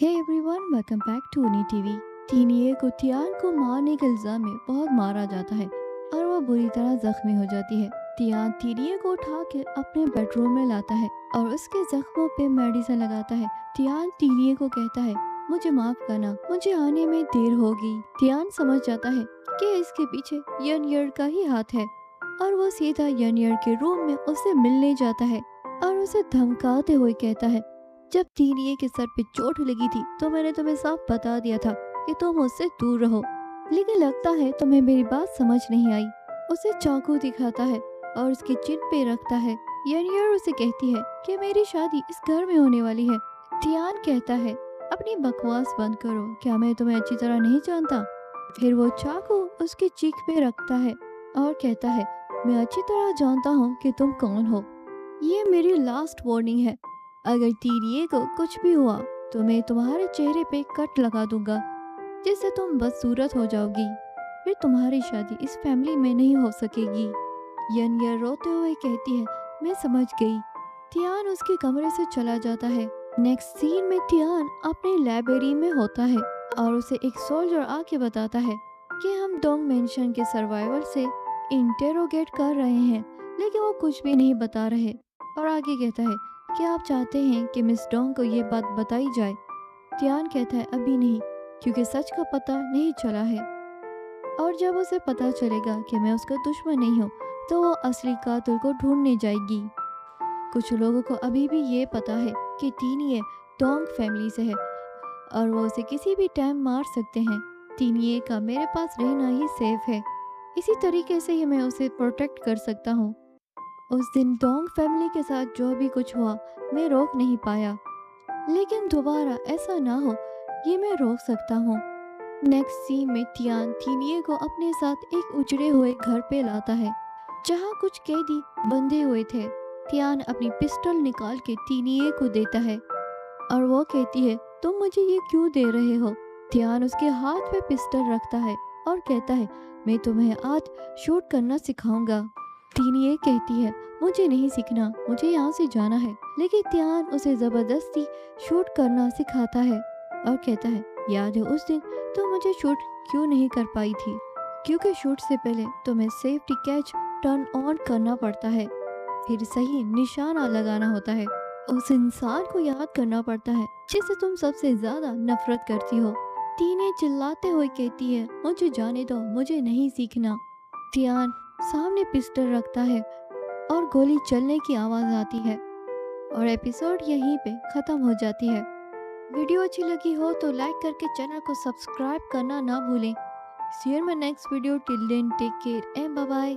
Hey everyone, welcome back to नी TV. टीनिए को तियान को मारने के इल्जाम में बहुत मारा जाता है और वो बुरी तरह जख्मी हो जाती है। तियान टीनिए को उठा कर अपने बेडरूम में लाता है और उसके जख्मों पे मेडिसिन लगाता है। तियान टीनिए को कहता है, मुझे माफ करना, मुझे आने में देर होगी। तियान समझ जाता है कि इसके पीछे यनयर का ही हाथ है और वो सीधा यनयर के रूम में उससे मिलने जाता है और उसे धमकाते हुए कहता है, जब टीनिए के सर पे चोट लगी थी तो मैंने तुम्हें साफ बता दिया था कि तुम उससे दूर रहो, लेकिन लगता है तुम्हें मेरी बात समझ नहीं आई। उसे चाकू दिखाता है और उसके चिन पे रखता है। यनियर उसे कहती है कि मेरी शादी इस घर में होने वाली है। तियान कहता है, अपनी बकवास बंद करो, क्या मैं तुम्हें अच्छी तरह नहीं जानता? फिर वो चाकू उसकी चीख पे रखता है और कहता है, मैं अच्छी तरह जानता हूँ कि तुम कौन हो। ये मेरी लास्ट वार्निंग है। अगर टीनिए को कुछ भी हुआ तो मैं तुम्हारे चेहरे पे कट लगा दूंगा जिससे तुम बदसूरत हो जाओगी। फिर तुम्हारी शादी इस फैमिली में नहीं हो सकेगी। यनियर रोते हुए कहती है, मैं समझ गई। तियान उसके कमरे से चला जाता है। नेक्स्ट सीन में तियान अपने लाइब्रेरी में होता है और उसे एक सोल्जर आके बताता है कि हम डोंग मेंशन के सर्वाइवर से इंटेरोगेट कर रहे हैं, लेकिन वो कुछ भी नहीं बता रहे। और आगे कहता है, क्या आप चाहते हैं कि मिस डोंग को ये बात बताई जाए? तियान कहता है, अभी नहीं, क्योंकि सच का पता नहीं चला है और जब उसे पता चलेगा कि मैं उसका दुश्मन नहीं हूँ तो वो असली कातिल को ढूंढने जाएगी। कुछ लोगों को अभी भी ये पता है कि टीनिए डोंग फैमिली से है और वो उसे किसी भी टाइम मार सकते हैं। टीनिए का मेरे पास रहना ही सेफ है, इसी तरीके से ही मैं उसे प्रोटेक्ट कर सकता हूँ। उस दिन डोंग फैमिली के साथ जो भी कुछ हुआ मैं रोक नहीं पाया, लेकिन दोबारा ऐसा ना हो ये मैं रोक सकता हूँ। नेक्स्ट सीन में तियान टीनिए को अपने साथ एक उजड़े हुए घर पे लाता है जहाँ कुछ कैदी बंधे हुए थे। तियान अपनी पिस्टल निकाल के टीनिए को देता है और वो कहती है, तुम मुझे ये क्यों दे रहे हो? तियान उसके हाथ पे पिस्टल रखता है और कहता है, मैं तुम्हें आज शूट करना सिखाऊंगा। टीनिए कहती है, मुझे नहीं सीखना, मुझे यहाँ से जाना है। लेकिन तियान उसे जबरदस्ती शूट करना सिखाता है और कहता है, याद है उस दिन तो मुझे शूट क्यों नहीं कर पाई थी? क्योंकि शूट से पहले तुम्हें सेफ्टी कैच टर्न ऑन करना पड़ता है, फिर सही निशाना लगाना होता है, उस इंसान को याद करना पड़ता है जिससे तुम सबसे ज्यादा नफरत करती हो। टीने चिल्लाते हुए कहती है, मुझे जाने दो, मुझे नहीं सीखना। तियान सामने पिस्टल रखता है और गोली चलने की आवाज आती है और एपिसोड यहीं पे खत्म हो जाती है। वीडियो अच्छी लगी हो तो लाइक करके चैनल को सब्सक्राइब करना ना भूलें। See you in my next video, till then take care and bye bye.